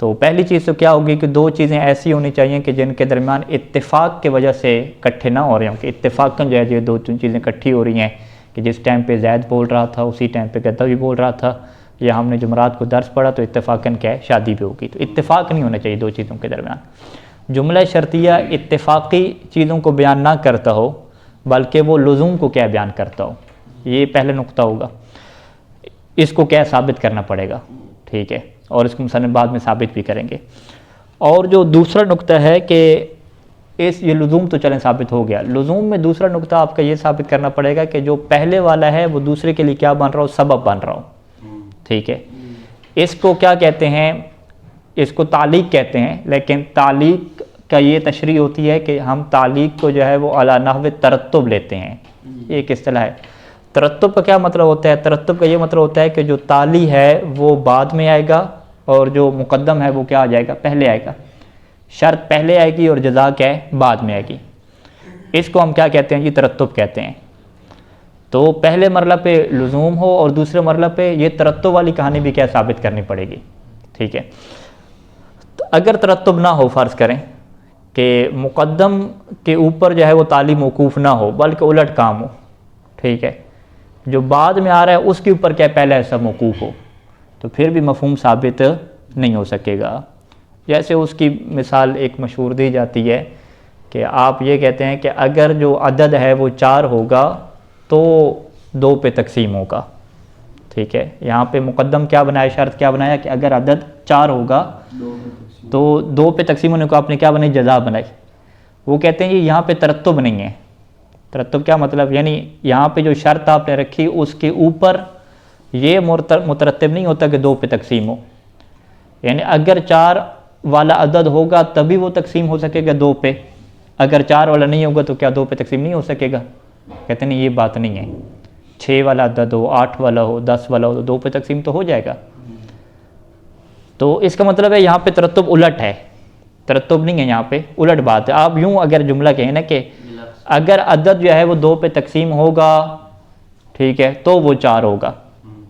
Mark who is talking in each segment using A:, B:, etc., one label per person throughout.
A: تو پہلی چیز تو کیا ہوگی کہ دو چیزیں ایسی ہونی چاہیے کہ جن کے درمیان اتفاق کی وجہ سے اکٹھے نہ ہو رہے ہوں، کہ اتفاقاً جو ہے یہ دو چیزیں اکٹھی ہو رہی ہیں کہ جس ٹائم پہ زید بول رہا تھا اسی ٹائم پہ گدا بھی بول رہا تھا، یا ہم نے جمعرات کو درس پڑھا تو اتفاقاً کیا ہے شادی بھی ہوگی. تو اتفاق نہیں ہونا چاہیے دو چیزوں کے درمیان. جملہ شرطیہ اتفاقی چیزوں کو بیان نہ کرتا ہو بلکہ وہ لزوم کو کیا بیان کرتا ہو، یہ پہلا نقطہ ہوگا. اس کو کیا ثابت کرنا پڑے گا، ٹھیک ہے، اور اس کو مصنف بعد میں ثابت بھی کریں گے. اور جو دوسرا نقطہ ہے کہ یہ لزوم تو چلیں ثابت ہو گیا، لزوم میں دوسرا نقطہ آپ کا یہ ثابت کرنا پڑے گا کہ جو پہلے والا ہے وہ دوسرے کے لیے کیا بن رہا ہو، سبب بن رہا ہو. ٹھیک ہے، اس کو کیا کہتے ہیں، اس کو تعلیق کہتے ہیں، لیکن تعلیق کا یہ تشریح ہوتی ہے کہ ہم تعلیق کو جو ہے وہ علی نحو ترتب لیتے ہیں. یہ ایک اصطلاح ہے. ترتب کا کیا مطلب ہوتا ہے؟ ترتب کا یہ مطلب ہوتا ہے کہ جو تالی ہے وہ بعد میں آئے گا اور جو مقدم ہے وہ کیا آ جائے گا، پہلے آئے گا. شرط پہلے آئے گی اور جزا کیا ہے، بعد میں آئے گی. اس کو ہم کیا کہتے ہیں، یہ ترتب کہتے ہیں. تو پہلے مرحلہ پہ لزوم ہو اور دوسرے مرحلہ پہ یہ ترتب والی کہانی بھی کیا ثابت کرنی پڑے گی. ٹھیک ہے، تو اگر ترتب نہ ہو، فرض کریں کہ مقدم کے اوپر جو ہے وہ تالی موقوف نہ ہو بلکہ الٹ کام ہو، ٹھیک ہے، جو بعد میں آ رہا ہے اس کے اوپر کیا پہلا ایسا موقوف ہو، تو پھر بھی مفہوم ثابت نہیں ہو سکے گا. جیسے اس کی مثال ایک مشہور دی جاتی ہے کہ آپ یہ کہتے ہیں کہ اگر جو عدد ہے وہ 4 ہوگا تو 2 پہ تقسیم ہوگا. ٹھیک ہے، یہاں پہ مقدم کیا بنایا، شرط کیا بنایا کہ اگر عدد 4 ہوگا تو 2 پہ تقسیم ہونے کو آپ نے کیا بنائی، جزا بنائی. وہ کہتے ہیں یہاں پہ ترتب نہیں ہے. ترتب کیا مطلب، یعنی یہاں پہ جو شرط آپ نے رکھی اس کے اوپر یہ مترتب نہیں ہوتا کہ 2 پہ تقسیم ہو. یعنی اگر 4 والا عدد ہوگا تبھی وہ تقسیم ہو سکے گا 2 پہ، اگر 4 والا نہیں ہوگا تو کیا 2 پہ تقسیم نہیں ہو سکے گا. کہتے ہیں یہ بات نہیں ہے، 6 والا عدد ہو، 8 والا ہو، 10 والا ہو تو 2 پہ تقسیم تو ہو جائے گا. تو اس کا مطلب ہے یہاں پہ ترتب الٹ ہے، ترتب نہیں ہے یہاں پہ، الٹ بات ہے. آپ یوں اگر جملہ کہیں نا کہ اگر عدد جو ہے وہ 2 پہ تقسیم ہوگا، ٹھیک ہے، تو وہ 4 ہوگا.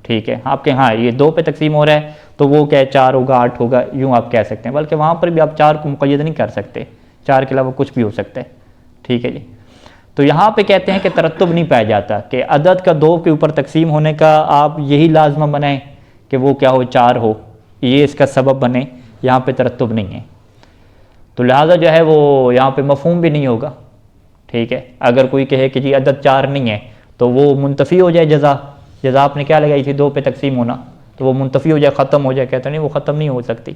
A: ٹھیک ہے، آپ کے ہاں یہ 2 پہ تقسیم ہو رہا ہے تو وہ کیا 4 ہوگا، 8 ہوگا، یوں آپ کہہ سکتے ہیں. بلکہ وہاں پر بھی آپ 4 کو مقید نہیں کر سکتے، 4 کے علاوہ کچھ بھی ہو سکتا ہے. ٹھیک ہے جی. تو یہاں پہ کہتے ہیں کہ ترتب نہیں پایا جاتا کہ عدد کا 2 کے اوپر تقسیم ہونے کا آپ یہی لازمہ بنائیں کہ وہ کیا ہو، 4 ہو، یہ اس کا سبب بنے. یہاں پہ ترتب نہیں ہے، تو لہٰذا جو ہے وہ یہاں پہ مفہوم بھی نہیں ہوگا. ٹھیک ہے، اگر کوئی کہے کہ جی عدد 4 نہیں ہے تو وہ منتفی ہو جائے، جزا آپ نے کیا لگائی تھی 2 پہ تقسیم ہونا، تو وہ منتفی ہو جائے، ختم ہو جائے. کہتے نہیں، وہ ختم نہیں ہو سکتی.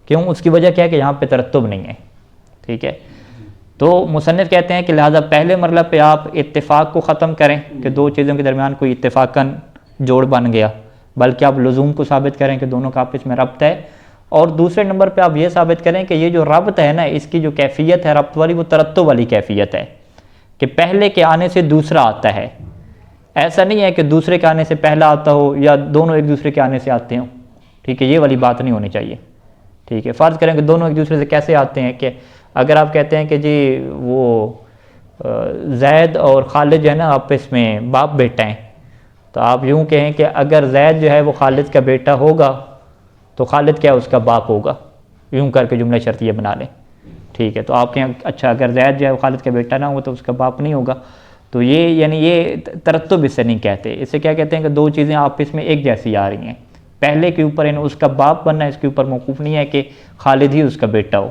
A: کیوں؟ اس کی وجہ کیا ہے کہ یہاں پہ ترتب نہیں ہے. ٹھیک ہے، تو مصنف کہتے ہیں کہ لہٰذا پہلے مرحلہ پہ آپ اتفاق کو ختم کریں کہ 2 چیزوں کے درمیان کوئی اتفاقاً جوڑ بن گیا، بلکہ آپ لزوم کو ثابت کریں کہ دونوں کا آپس میں ربط ہے. اور دوسرے نمبر پہ آپ یہ ثابت کریں کہ یہ جو ربط ہے نا، اس کی جو کیفیت ہے ربط والی، وہ ترتب والی کیفیت ہے کہ پہلے کے آنے سے دوسرا آتا ہے. ایسا نہیں ہے کہ دوسرے کے آنے سے پہلا آتا ہو یا دونوں ایک دوسرے کے آنے سے آتے ہوں. ٹھیک ہے، یہ والی بات نہیں ہونی چاہیے. ٹھیک ہے، فرض کریں کہ دونوں ایک دوسرے سے کیسے آتے ہیں کہ اگر آپ کہتے ہیں کہ جی وہ زید اور خالد جو ہے نا آپس میں باپ بیٹا ہیں، تو آپ یوں کہیں کہ اگر زید جو ہے وہ خالد کا بیٹا ہوگا تو خالد کیا اس کا باپ ہوگا، یوں کر کے جملہ شرطیہ بنا لیں. ٹھیک ہے، تو آپ کہیں اچھا اگر زید جو ہے وہ خالد کا بیٹا نہ ہو تو اس کا باپ نہیں ہوگا. تو یہ یعنی یہ ترتب اس سے نہیں کہتے. اس سے کیا کہتے ہیں کہ 2 چیزیں آپس میں ایک جیسی آ رہی ہیں. پہلے کے اوپر یعنی اس کا باپ بننا اس کے اوپر موقوف نہیں ہے کہ خالد ہی اس کا بیٹا ہو،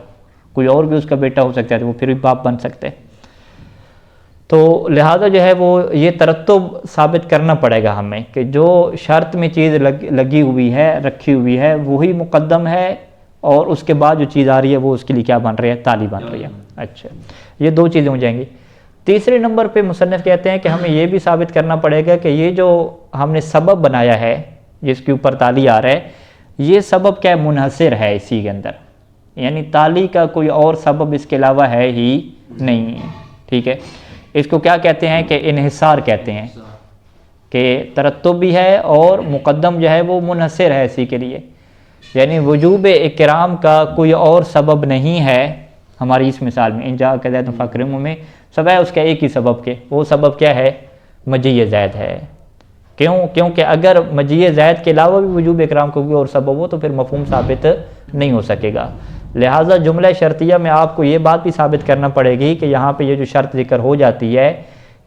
A: کوئی اور بھی اس کا بیٹا ہو سکتا ہے تو وہ پھر بھی باپ بن سکتے. تو لہٰذا جو ہے وہ یہ ترتب ثابت کرنا پڑے گا ہمیں کہ جو شرط میں چیز لگی ہوئی ہے، رکھی ہوئی ہے، وہی مقدم ہے، اور اس کے بعد جو چیز آ رہی ہے وہ اس کے لیے کیا بن رہی ہے، تالی بن رہی ہے. اچھا، یہ 2 چیزیں ہو جائیں گی. تیسرے نمبر پہ مصنف کہتے ہیں کہ ہمیں یہ بھی ثابت کرنا پڑے گا کہ یہ جو ہم نے سبب بنایا ہے جس کے اوپر تالی آ رہا ہے، یہ سبب کیا منحصر ہے اسی کے اندر، یعنی تالی کا کوئی اور سبب اس کے علاوہ ہے ہی نہیں. ٹھیک ہے، اس کو کیا کہتے ہیں کہ انحصار کہتے ہیں کہ ترتب بھی ہے اور مقدم جو ہے وہ منحصر ہے اسی کے لیے. یعنی وجوب اکرام کا کوئی اور سبب نہیں ہے ہماری اس مثال میں. ان جاء زید فاکرموا میں سوائے اس کا ایک ہی سبب کے، وہ سبب کیا ہے، مجیء زید ہے. کیونکہ اگر مجیء زید کے علاوہ بھی وجوب اکرام کو کوئی اور سبب ہو تو پھر مفہوم ثابت نہیں ہو سکے گا. لہٰذا جملہ شرطیہ میں آپ کو یہ بات بھی ثابت کرنا پڑے گی کہ یہاں پہ یہ جو شرط ذکر ہو جاتی ہے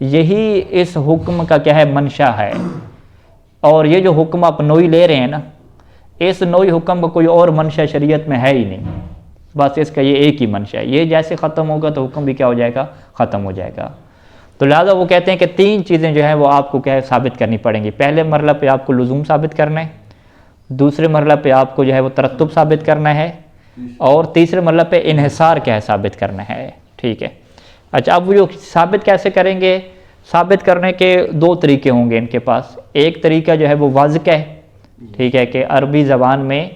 A: یہی اس حکم کا کیا ہے منشا ہے, اور یہ جو حکم آپ نوئی لے رہے ہیں نا اس نوئی حکم کا کوئی اور منشا شریعت میں ہے ہی نہیں, بس اس کا یہ ایک ہی منشا ہے. یہ جیسے ختم ہوگا تو حکم بھی کیا ہو جائے گا, ختم ہو جائے گا. تو لہٰذا وہ کہتے ہیں کہ 3 چیزیں جو ہیں وہ آپ کو کیا ہے ثابت کرنی پڑیں گی. پہلے مرحلہ پہ آپ کو لزوم ثابت کرنا ہے, دوسرے مرحلہ پہ آپ کو جو ہے وہ ترتب ثابت کرنا ہے, اور تیسرے مرحلہ پہ انحصار کیا ہے ثابت کرنا ہے. ٹھیک ہے. اچھا, اب وہ جو ثابت کیسے کریں گے؟ ثابت کرنے کے 2 طریقے ہوں گے ان کے پاس. ایک طریقہ جو ہے وہ وضع کا ہے, ٹھیک ہے, کہ عربی زبان میں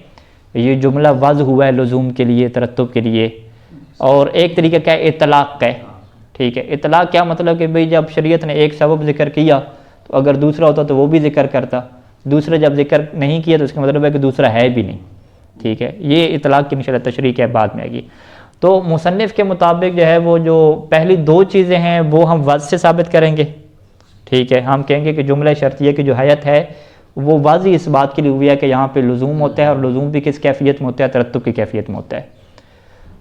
A: یہ جملہ وضع ہوا ہے لزوم کے لیے, ترتب کے لیے. اور ایک طریقہ کیا ہے اطلاق کا ہے. ٹھیک ہے. اطلاق کیا مطلب کہ بھئی جب شریعت نے ایک سبب ذکر کیا تو اگر دوسرا ہوتا تو وہ بھی ذکر کرتا, دوسرا جب ذکر نہیں کیا تو اس کا مطلب ہے کہ دوسرا ہے بھی نہیں. ٹھیک ہے. یہ اطلاق کی انشاءاللہ تشریح ہے بعد میں آئے گی. تو مصنف کے مطابق جو ہے وہ جو پہلی 2 چیزیں ہیں وہ ہم وضع سے ثابت کریں گے. ٹھیک ہے. ہم کہیں گے کہ جملہ شرطیہ کی جو حیت ہے وہ واضح اس بات کے لیے ہوئی ہے کہ یہاں پہ لزوم ہوتا ہے, اور لزوم بھی کس کیفیت میں ہوتا ہے, ترتب کی کیفیت میں ہوتا ہے.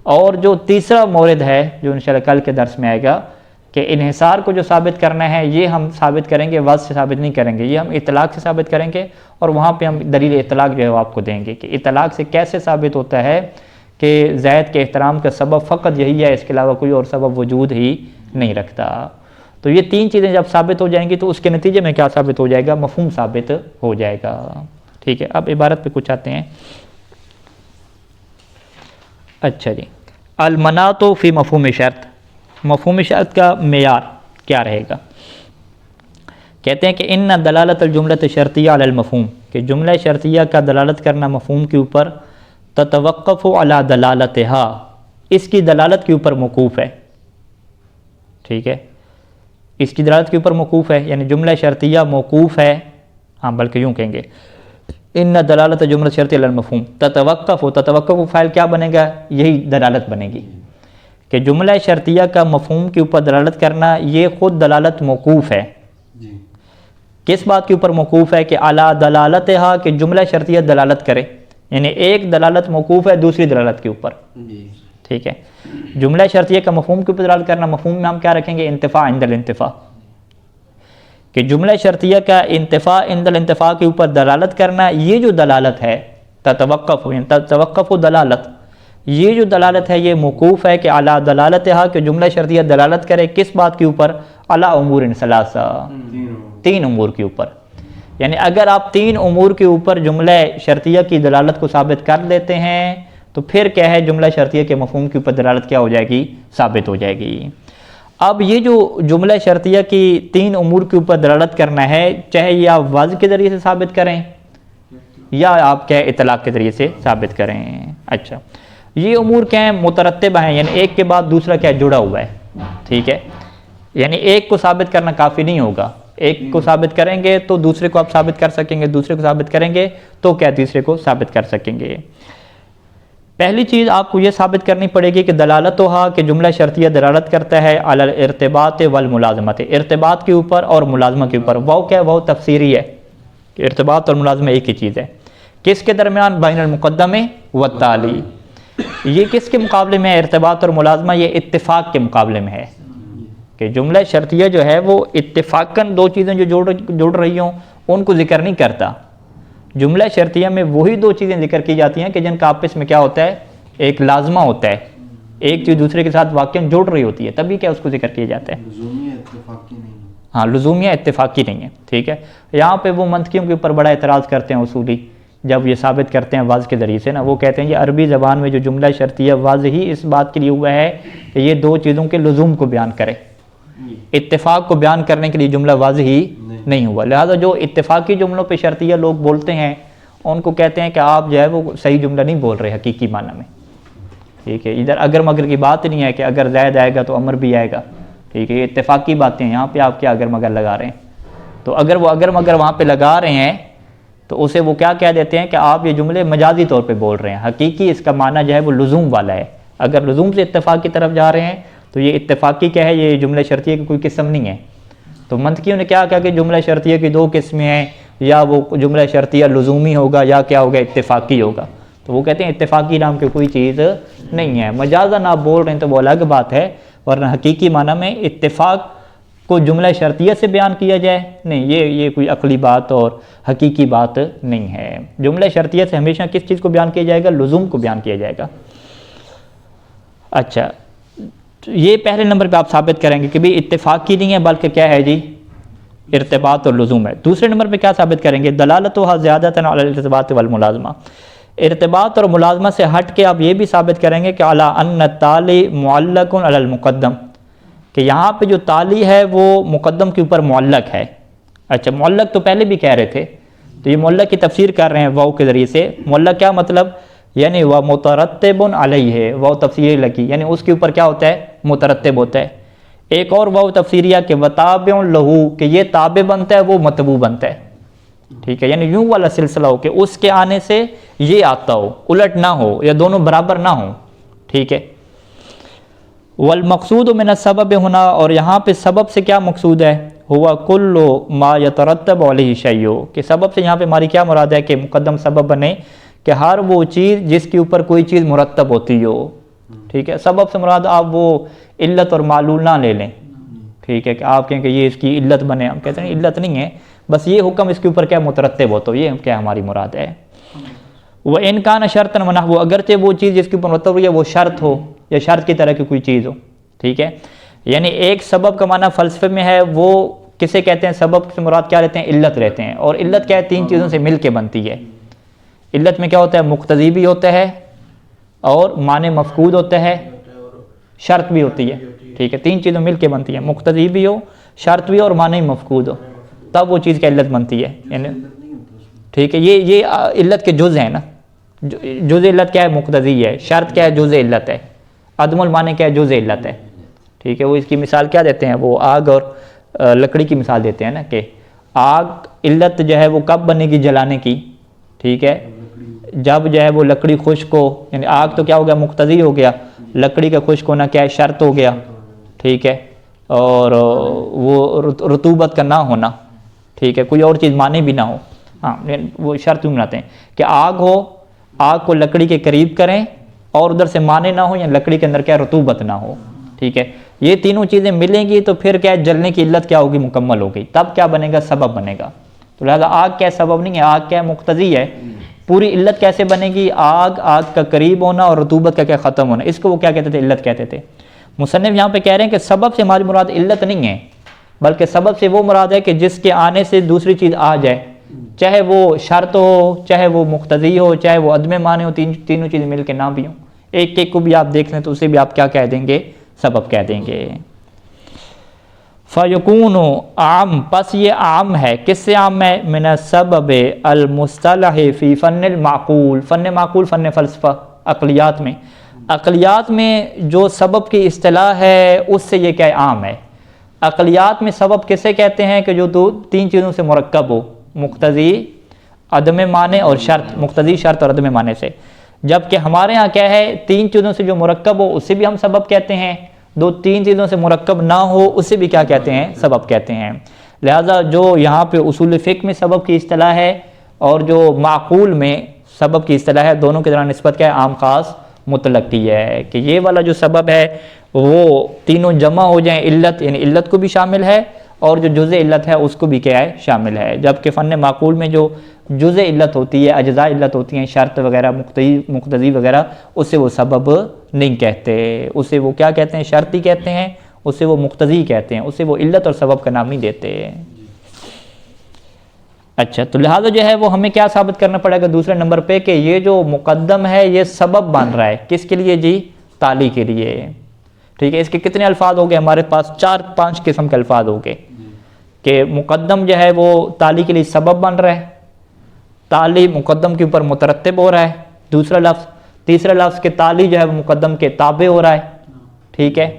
A: اور جو تیسرا مورد ہے جو انشاءاللہ کل کے درس میں آئے گا کہ انحصار کو جو ثابت کرنا ہے یہ ہم ثابت کریں گے, وضع سے ثابت نہیں کریں گے, یہ ہم اطلاق سے ثابت کریں گے. اور وہاں پہ ہم دلیل اطلاق جو ہے وہ آپ کو دیں گے کہ اطلاق سے کیسے ثابت ہوتا ہے کہ زید کے احترام کا سبب فقط یہی ہے, اس کے علاوہ کوئی اور سبب وجود ہی نہیں رکھتا. تو یہ 3 چیزیں جب ثابت ہو جائیں گی تو اس کے نتیجے میں کیا ثابت ہو جائے گا, مفہوم ثابت ہو جائے گا. ٹھیک ہے. اب عبارت پہ کچھ آتے ہیں. اچھا جی, المناط فی مفہوم شرط. مفہوم شرط کا معیار کیا رہے گا؟ کہتے ہیں کہ ان دلالت الجملۃ شرطیہ علی المفہوم, کہ جملہ شرطیہ کا دلالت کرنا مفہوم کے اوپر تتوقف علی دلالتہا, اس کی دلالت کے اوپر موقوف ہے. ٹھیک ہے. اس کی دلالت کے اوپر موقوف ہے, یعنی جملہ شرطیہ موقوف ہے. ہاں بلکہ یوں کہیں گے ان دلالت جملہ شرطیہ علی المفہوم تتوقف. تتوقف فاعل کیا بنے گا؟ یہی دلالت بنے گی کہ جملہ شرطیہ کا مفہوم کے اوپر دلالت کرنا یہ خود دلالت موقوف ہے. کس بات کے اوپر موقوف ہے؟ کہ اعلیٰ دلالتہا, کہ جملہ شرطیہ دلالت کرے, یعنی ایک دلالت موقوف ہے دوسری دلالت کے اوپر. ٹھیک ہے. جملہ شرطیہ کا مفہوم کے اوپر دلالت کرنا, مفہوم میں ہم کیا رکھیں گے؟ انتفاع عند الانتفاع, کہ جملہ شرطیہ کا انتفاع عند الانتفاع کے اوپر دلالت کرنا, یہ جو دلالت ہے تتوقف, یعنی تتوقف دلالت, یہ جو دلالت ہے یہ موقوف ہے کہ اعلیٰ دلالتہا, کہ جملہ شرطیہ دلالت کرے کس بات کے اوپر؟ علی امور ثلاثہ, 3 امور کے اوپر. یعنی اگر آپ 3 امور کے اوپر جملہ شرطیہ کی دلالت کو ثابت کر لیتے ہیں تو پھر کیا ہے, جملہ شرطیہ کے مفہوم کے اوپر دلالت کیا ہو جائے گی؟ ثابت ہو جائے گی. اب یہ جو جملہ شرطیہ کی 3 امور کے اوپر دلالت کرنا ہے, چاہے یہ آپ وضع کے ذریعے سے ثابت کریں یا آپ کیا اطلاق کے ذریعے سے ثابت کریں. اچھا, یہ امور کیا ہیں؟ مترتبہ ہیں, یعنی ایک کے بعد دوسرا کیا جڑا ہوا ہے. ٹھیک ہے. یعنی ایک کو ثابت کرنا کافی نہیں ہوگا, ایک کو ثابت کریں گے تو دوسرے کو آپ ثابت کر سکیں گے, دوسرے کو ثابت کریں گے تو کیا تیسرے کو ثابت کر سکیں گے. پہلی چیز آپ کو یہ ثابت کرنی پڑے گی کہ دلالتہا, کہ جملہ شرطیہ دلالت کرتا ہے علی الارتباط والملازمت, ارتباط کے اوپر اور ملازمہ کے اوپر. وہ کیا ہے؟ وہ تفسیری ہے کہ ارتباط اور ملازمہ ایک ہی چیز ہے. کس کے درمیان؟ بین المقدم والتالی. یہ کس کے مقابلے میں ہے ارتباط اور ملازمہ؟ یہ اتفاق کے مقابلے میں ہے, کہ جملہ شرطیہ جو ہے وہ اتفاقاً 2 چیزیں جو جڑ رہی ہوں ان کو ذکر نہیں کرتا. جملہ شرطیہ میں وہی 2 چیزیں ذکر کی جاتی ہیں کہ جن کا آپس میں کیا ہوتا ہے؟ ایک لازمہ ہوتا ہے, ایک چیز دوسرے کے ساتھ واقعاً جڑ رہی ہوتی ہے, تبھی کیا اس کو ذکر کیا جاتا ہے.
B: لزومیہ اتفاقی نہیں ہے.
A: ہاں, لزومیہ اتفاقی نہیں ہے. ٹھیک ہے. یہاں پہ وہ منطقیوں کے اوپر بڑا اعتراض کرتے ہیں اصولی, جب یہ ثابت کرتے ہیں وضع کے ذریعے سے نا, وہ کہتے ہیں یہ عربی زبان میں جو جملہ شرطیہ وضع ہی اس بات کے لیے ہوا ہے کہ یہ 2 چیزوں کے لزوم کو بیان کرے, اتفاق کو بیان کرنے کے لیے جملہ واضح ہی نہیں ہوا. لہذا جو اتفاقی جملوں پہ شرطیہ لوگ بولتے ہیں ان کو کہتے ہیں کہ آپ جو ہے وہ صحیح جملہ نہیں بول رہے حقیقی معنی میں. ٹھیک ہے. ادھر اگر مگر کی بات نہیں ہے کہ اگر زید آئے گا تو امر بھی آئے گا. ٹھیک ہے. یہ اتفاقی باتیں ہیں, یہاں پہ آپ کیا اگر مگر لگا رہے ہیں. تو اگر وہ اگر مگر وہاں پہ لگا رہے ہیں تو اسے وہ کیا کہہ دیتے ہیں کہ آپ یہ جملے مجازی طور پہ بول رہے ہیں, حقیقی اس کا معنی جو ہے وہ لزوم والا ہے. اگر لزوم سے اتفاق کی طرف جا رہے ہیں تو یہ اتفاقی کیا ہے, یہ جملہ شرطیہ کی کوئی قسم نہیں ہے. تو منطقیوں نے کیا کہا کہ جملہ شرطیہ کی دو قسمیں ہیں، یا وہ جملہ شرطیہ لزومی ہوگا یا کیا ہوگا اتفاقی ہوگا. تو وہ کہتے ہیں اتفاقی نام کی کوئی چیز نہیں ہے. مجازاً آپ بول رہے ہیں تو وہ الگ بات ہے، ورنہ حقیقی معنی میں اتفاق کو جملہ شرطیہ سے بیان کیا جائے نہیں، یہ کوئی عقلی بات اور حقیقی بات نہیں ہے. جملہ شرطیہ سے ہمیشہ کس چیز کو بیان کیا جائے گا؟ لزوم کو بیان کیا جائے گا. اچھا، یہ پہلے نمبر پہ آپ ثابت کریں گے کہ بھی اتفاقی نہیں ہے بلکہ کیا ہے جی؟ ارتباط اور لزوم ہے. دوسرے نمبر پہ کیا ثابت کریں گے؟ دلالتها زیادۃ علی الارتباط والملازمہ. ارتباط اور ملازمہ سے ہٹ کے آپ یہ بھی ثابت کریں گے کہ علی ان التالی معلق علی المقدم، کہ یہاں پہ جو تالی ہے وہ مقدم کے اوپر معلق ہے. اچھا، معلق تو پہلے بھی کہہ رہے تھے، تو یہ معلق کی تفسیر کر رہے ہیں واو کے ذریعے سے. معلق کیا مطلب؟ یعنی وہ مترتب علیہ، واو تفسیر لگی یعنی اس کے اوپر کیا ہوتا ہے؟ مترتب ہوتا ہے. ایک اور واو تفسیریہ کہ وتابع لہو، کہ یہ تابع بنتا ہے وہ متبوع بنتا ہے. ٹھیک ہے، یعنی یوں والا سلسلہ ہو کہ اس کے آنے سے یہ آتا ہو، الٹ نہ ہو یا دونوں برابر نہ ہوں. ٹھیک ہے. والمقصود من السبب ہونا، اور یہاں پہ سبب سے کیا مقصود ہے؟ ہوا کل ما یترتب علیہ شیء، کہ سبب سے یہاں پہ ہماری کیا مراد ہے کہ مقدم سبب بنے کہ ہر وہ چیز جس کے اوپر کوئی چیز مرتب ہوتی ہو. ٹھیک ہے، سبب سے مراد آپ وہ علت اور معلول نہ لے لیں. ٹھیک ہے، کہ آپ کہیں کہ یہ اس کی علت بنے، ہم کہتے ہیں علت نہیں ہے، بس یہ حکم اس کے اوپر کیا مترتب ہو، تو یہ کیا ہماری مراد ہے. وہ ان کان شرطن ونحو، اگرچہ وہ چیز جس کے اوپر مرتب ہوئی ہے وہ شرط ہو یا شرط کی طرح کی کوئی چیز ہو. ٹھیک ہے، یعنی ایک سبب کا معنی فلسفے میں ہے، وہ کسے کہتے ہیں؟ سبب سے مراد کیا رہتے ہیں؟ علت رہتے ہیں. اور علت کیا ہے؟ تین چیزوں سے مل کے بنتی ہے. علت میں کیا ہوتا ہے؟ مقتضی بھی ہوتا ہے اور معنی مفقود ہوتا ہے، شرط بھی ہوتی ہے. ٹھیک ہے، تین چیزیں مل کے بنتی ہیں، مقتضی بھی ہو، شرط بھی ہو اور معنی مفقود ہو، تب وہ چیز کی علت بنتی ہے. یعنی ٹھیک ہے، یہ علت کے جز ہیں نا. جز علت کیا ہے؟ مقتضی ہے. شرط کیا ہے؟ جز علت ہے. عدم المانع کیا ہے؟ جز علت ہے. ٹھیک ہے، وہ اس کی مثال کیا دیتے ہیں؟ وہ آگ اور لکڑی کی مثال دیتے ہیں نا، کہ آگ علت جو ہے وہ کب بنے گی جلانے کی؟ ٹھیک ہے، جب جو ہے وہ لکڑی خشک ہو. یعنی آگ تو کیا ہو گیا؟ مقتضی ہو گیا. لکڑی کا خشک ہونا کیا ہے؟ شرط ہو گیا. ٹھیک ہے، اور وہ رطوبت کا نہ ہونا. ٹھیک ہے، کوئی اور چیز معنی بھی نہ ہو. ہاں، وہ شرط بھی بناتے ہیں کہ آگ ہو، آگ کو لکڑی کے قریب کریں اور ادھر سے معنی نہ ہو، یا لکڑی کے اندر کیا رطوبت نہ ہو. ٹھیک ہے، یہ تینوں چیزیں ملیں گی تو پھر کیا جلنے کی علت کیا ہوگی؟ مکمل ہوگی. تب کیا بنے گا؟ سبب بنے گا. تو لہذا آگ کیا سبب نہیں ہے، آگ کیا مقتضی ہے. پوری علت کیسے بنے گی؟ آگ کا قریب ہونا اور رطوبت کا کیا ختم ہونا، اس کو وہ کیا کہتے تھے؟ علت کہتے تھے. مصنف یہاں پہ کہہ رہے ہیں کہ سبب سے ہماری مراد علت نہیں ہے، بلکہ سبب سے وہ مراد ہے کہ جس کے آنے سے دوسری چیز آ جائے، چاہے وہ شرط ہو، چاہے وہ مقتضی ہو، چاہے وہ عدم معنی ہو، تینوں چیزیں مل کے نہ بھی ہوں. ایک ایک کو بھی آپ دیکھ لیں تو اسے بھی آپ کیا کہہ دیں گے؟ سبب کہہ دیں گے. فَيَكُونُ عام، پس یہ عام ہے. کس سے عام ہے؟ من السبب المصطلح فی فن المعقول. فن معقول فن فلسفہ، عقلیات میں. عقلیات میں جو سبب کی اصطلاح ہے اس سے یہ کیا عام ہے. عقلیات میں سبب کسے کہتے ہیں؟ کہ جو تین چیزوں سے مرکب ہو، مقتضی، عدم معنی اور شرط. مقتضی، شرط اور عدم معنی سے. جبکہ ہمارے ہاں کیا ہے؟ تین چیزوں سے جو مرکب ہو اسے بھی ہم سبب کہتے ہیں، تین چیزوں سے مرکب نہ ہو اسے بھی کیا کہتے ہیں؟ سبب کہتے ہیں. لہذا جو یہاں پہ اصول فقہ میں سبب کی اصطلاح ہے اور جو معقول میں سبب کی اصطلاح ہے، دونوں کی طرح نسبت کیا ہے؟ عام خاص مطلق کی ہے. کہ یہ والا جو سبب ہے وہ تینوں جمع ہو جائیں، علت یعنی علت کو بھی شامل ہے اور جو جزء علت ہے اس کو بھی کیا ہے؟ شامل ہے. جبکہ فن معقول میں جو جزء علت ہوتی ہے، اجزاء علت ہوتی ہیں، شرط وغیرہ، مقتضی وغیرہ، اسے وہ سبب نہیں کہتے. اسے وہ کیا کہتے ہیں؟ شرطی کہتے ہیں، اسے وہ مقتضی کہتے ہیں، اسے وہ علت اور سبب کا نام نہیں دیتے. اچھا، تو لہٰذا جو ہے وہ ہمیں کیا ثابت کرنا پڑے گا دوسرے نمبر پہ؟ کہ یہ جو مقدم ہے یہ سبب بن رہا ہے. کس کے لیے جی؟ تالی کے لیے. ٹھیک ہے، اس کے کتنے الفاظ ہو گئے ہمارے پاس؟ 4-5 قسم کے الفاظ ہو گئے کہ مقدم جو ہے وہ تالی کے لیے سبب بن رہا ہے، تالی مقدم کے اوپر مترتب ہو رہا ہے. دوسرا لفظ. تیسرا لفظ کہ تالی جو ہے وہ مقدم کے تابع ہو رہا ہے. ٹھیک ہے،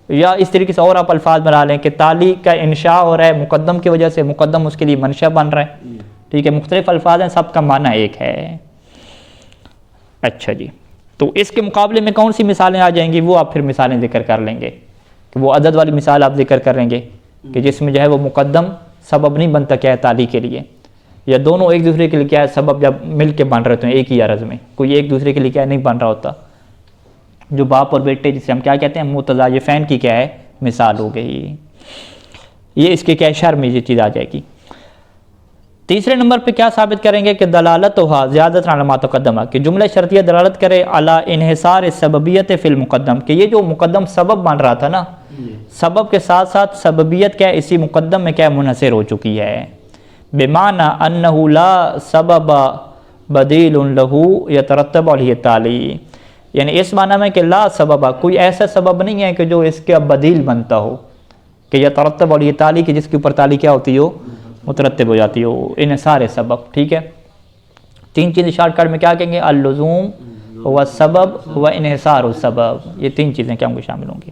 A: یا اس طریقے سے اور آپ الفاظ بنا لیں کہ تالی کا انشاء ہو رہا ہے مقدم کی وجہ سے، مقدم اس کے لیے منشا بن رہا ہے. ٹھیک ہے، مختلف الفاظ ہیں، سب کا معنی ایک ہے. اچھا جی، تو اس کے مقابلے میں کون سی مثالیں آ جائیں گی؟ وہ آپ پھر مثالیں ذکر کر لیں گے کہ وہ عدد والی مثال آپ ذکر کر لیں گے کہ جس میں جو ہے وہ مقدم سبب نہیں بنتا کیا ہے تعلیق کے لیے، یا دونوں ایک دوسرے کے لیے کیا ہے سبب جب مل کے بن رہے ہوتے ہیں ایک ہی عرض میں، کوئی ایک دوسرے کے لیے کیا نہیں بن رہا ہوتا. جو باپ اور بیٹے جسے ہم کیا کہتے ہیں متضاعفین کی کیا ہے مثال ہو گئی. یہ اس کے کیا شرح میں یہ چیز آ جائے گی. تیسرے نمبر پہ کیا ثابت کریں گے کہ دلالت ہوا زیادت علی ما تقدمہ، کہ جملہ شرطیہ دلالت کرے علی انحصار سببیت فی المقدم، کہ یہ جو مقدم سبب بن رہا تھا نا، سبب کے ساتھ ساتھ سببیت کیا ہے اسی مقدم میں کیا منحصر ہو چکی ہے. بمعنی انہ لا سبب بدیل لہ یترتب علیہ التالی، یعنی اس معنی میں کہ لا سبب، کوئی ایسا سبب نہیں ہے کہ جو اس کا بدیل بنتا ہو، کہ یترتب علیہ التالی، کہ جس کے اوپر تالی کیا ہوتی ہو مترتب ہو جاتی ہو، انحصار سبب. ٹھیک ہے، تین چیزیں شارٹ کٹ میں کیا کہیں گے، اللزوم و سبب و انحصار السبب، یہ تین چیزیں کیا ہم کو شامل ہوں گی.